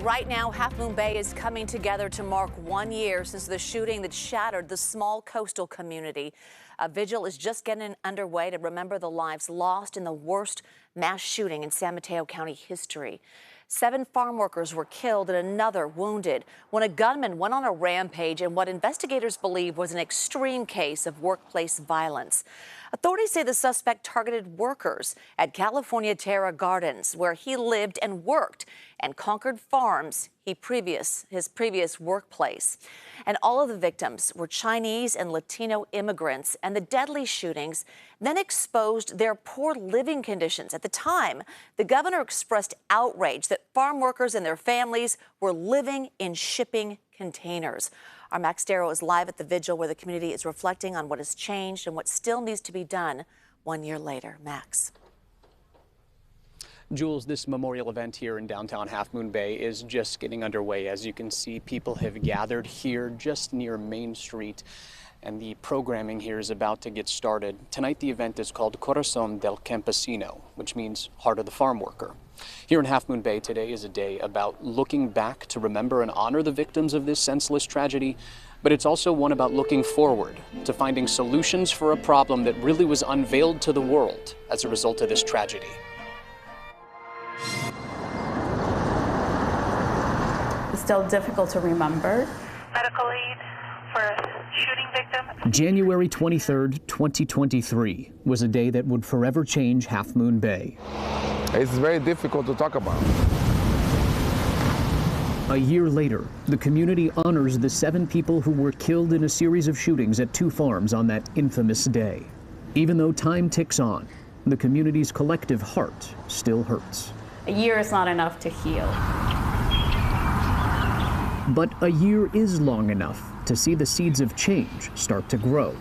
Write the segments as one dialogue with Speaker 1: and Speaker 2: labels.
Speaker 1: right now, Half Moon Bay is coming together to mark 1 year since the shooting that shattered the small coastal community. A vigil is just getting underway to remember the lives lost in the worst mass shooting in San Mateo County history. 7 farm workers were killed and another wounded when a gunman went on a rampage in what investigators believe was an extreme case of workplace violence. Authorities say the suspect targeted workers at California Terra Gardens, where he lived and worked, and Concord Farms, his previous workplace. And all of the victims were Chinese and Latino immigrants, and the deadly shootings then exposed their poor living conditions. At the time, the governor expressed outrage that farm workers and their families were living in shipping containers. Our Max Darrow is live at the vigil where the community is reflecting on what has changed and what still needs to be done 1 year later. Max.
Speaker 2: Jules, this memorial event here in downtown Half Moon Bay is just getting underway. As you can see, people have gathered here just near Main Street, and the programming here is about to get started. Tonight, the event is called Corazón del Campesino, which means Heart of the Farm Worker. Here in Half Moon Bay, today is a day about looking back to remember and honor the victims of this senseless tragedy, but it's also one about looking forward to finding solutions for a problem that really was unveiled to the world as a result of this tragedy.
Speaker 3: It's still difficult to remember.
Speaker 4: Medical aid for a shooting victim.
Speaker 2: January 23rd, 2023 was a day that would forever change Half Moon Bay.
Speaker 5: It's very difficult to talk about.
Speaker 2: A year later, the community honors the 7 people who were killed in a series of shootings at 2 farms on that infamous day. Even though time ticks on, the community's collective heart still hurts.
Speaker 3: A year is not enough to heal.
Speaker 2: But a year is long enough to see the seeds of change start to grow.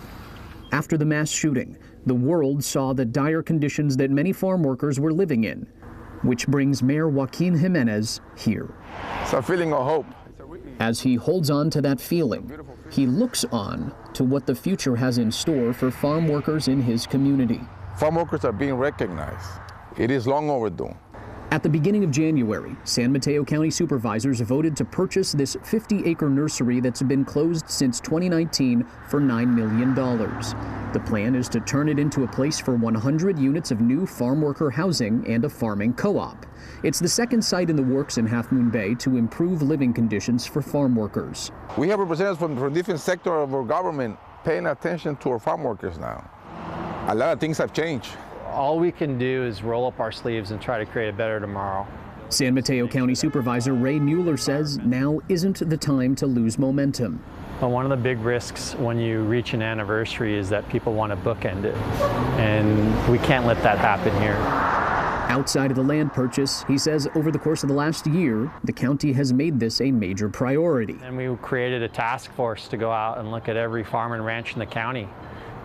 Speaker 2: After the mass shooting, the world saw the dire conditions that many farm workers were living in, which brings Mayor Joaquin Jimenez here.
Speaker 5: It's a feeling of hope.
Speaker 2: As he holds on to that feeling, he looks on to what the future has in store for farm workers in his community.
Speaker 5: Farm workers are being recognized. It is long overdue.
Speaker 2: At the beginning of January, San Mateo County supervisors voted to purchase this 50-acre nursery that's been closed since 2019 for $9 million. The plan is to turn it into a place for 100 units of new farm worker housing and a farming co-op. It's the second site in the works in Half Moon Bay to improve living conditions for farm workers.
Speaker 5: We have representatives from different sectors of our government paying attention to our farm workers now. A lot of things have changed.
Speaker 6: All we can do is roll up our sleeves and try to create a better tomorrow.
Speaker 2: San Mateo County Supervisor Ray Mueller says now isn't the time to lose momentum.
Speaker 6: But one of the big risks when you reach an anniversary is that people want to bookend it, and we can't let that happen here.
Speaker 2: Outside of the land purchase, he says over the course of the last year, the county has made this a major priority.
Speaker 6: And we created a task force to go out and look at every farm and ranch in the county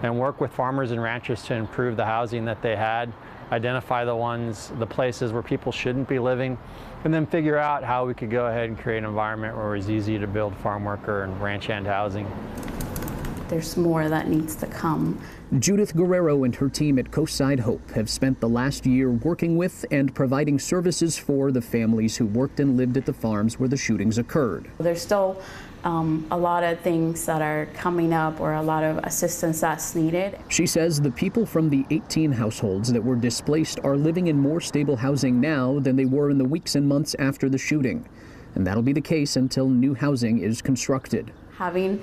Speaker 6: and work with farmers and ranchers to improve the housing that they had, identify the places where people shouldn't be living, and then figure out how we could go ahead and create an environment where it was easy to build farm worker and ranch hand housing.
Speaker 3: There's more that needs to come.
Speaker 2: Judith Guerrero and her team at Coastside Hope have spent the last year working with and providing services for the families who worked and lived at the farms where the shootings occurred.
Speaker 3: There's still a lot of things that are coming up or a lot of assistance that's needed.
Speaker 2: She says the people from the 18 households that were displaced are living in more stable housing now than they were in the weeks and months after the shooting. And that'll be the case until new housing is constructed.
Speaker 3: Having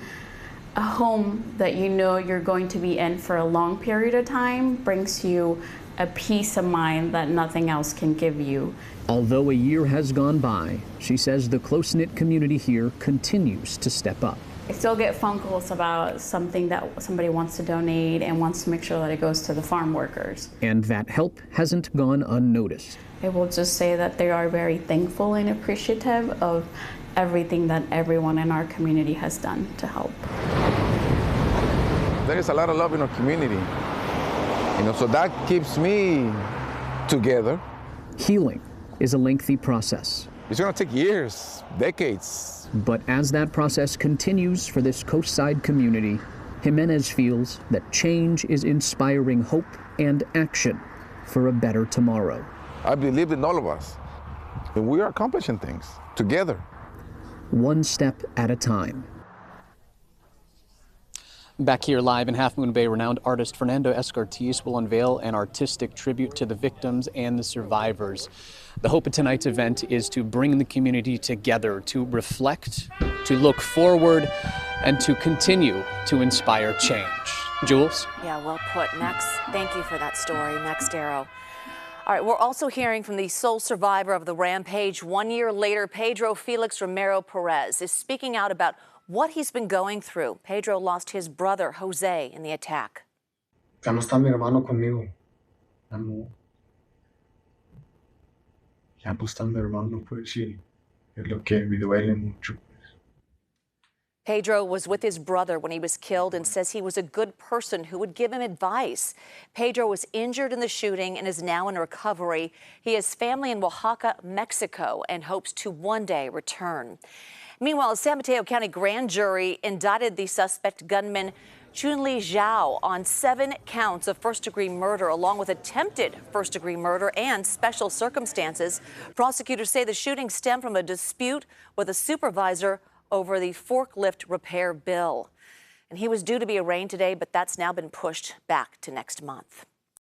Speaker 3: a home that you know you're going to be in for a long period of time brings you a peace of mind that nothing else can give you.
Speaker 2: Although a year has gone by, she says the close-knit community here continues to step up.
Speaker 3: I still get phone calls about something that somebody wants to donate and wants to make sure that it goes to the farm workers.
Speaker 2: And that help hasn't gone unnoticed.
Speaker 3: I will just say that they are very thankful and appreciative of everything that everyone in our community has done to help.
Speaker 5: There is a lot of love in our community, so that keeps me together.
Speaker 2: Healing is a lengthy process.
Speaker 5: It's going to take years, decades.
Speaker 2: But as that process continues for this coastside community, Jimenez feels that change is inspiring hope and action for a better tomorrow.
Speaker 5: I believe in all of us, and we are accomplishing things together.
Speaker 7: One step at a time.
Speaker 2: Back here live in Half Moon Bay, renowned artist Fernando Escartiz will unveil an artistic tribute to the victims and the survivors. The hope of tonight's event is to bring the community together, to reflect, to look forward, and to continue to inspire change. Jules?
Speaker 1: Yeah, well put. Max, thank you for that story. Max Darrow. All right, we're also hearing from the sole survivor of the rampage. 1 year later, Pedro Felix Romero Perez is speaking out about what he's been going through. Pedro lost his brother, Jose, in the attack.
Speaker 8: Ya no está mi hermano conmigo. Ya no. Ya no está mi hermano, pues sí. Es lo que me duele mucho.
Speaker 1: Pedro was with his brother when he was killed and says he was a good person who would give him advice. Pedro was injured in the shooting and is now in recovery. He has family in Oaxaca, Mexico, and hopes to one day return. Meanwhile, a San Mateo County grand jury indicted the suspect gunman Chunli Zhao on 7 counts of first-degree murder, along with attempted first-degree murder and special circumstances. Prosecutors say the shooting stemmed from a dispute with a supervisor over the forklift repair bill. And he was due to be arraigned today, but that's now been pushed back to next month.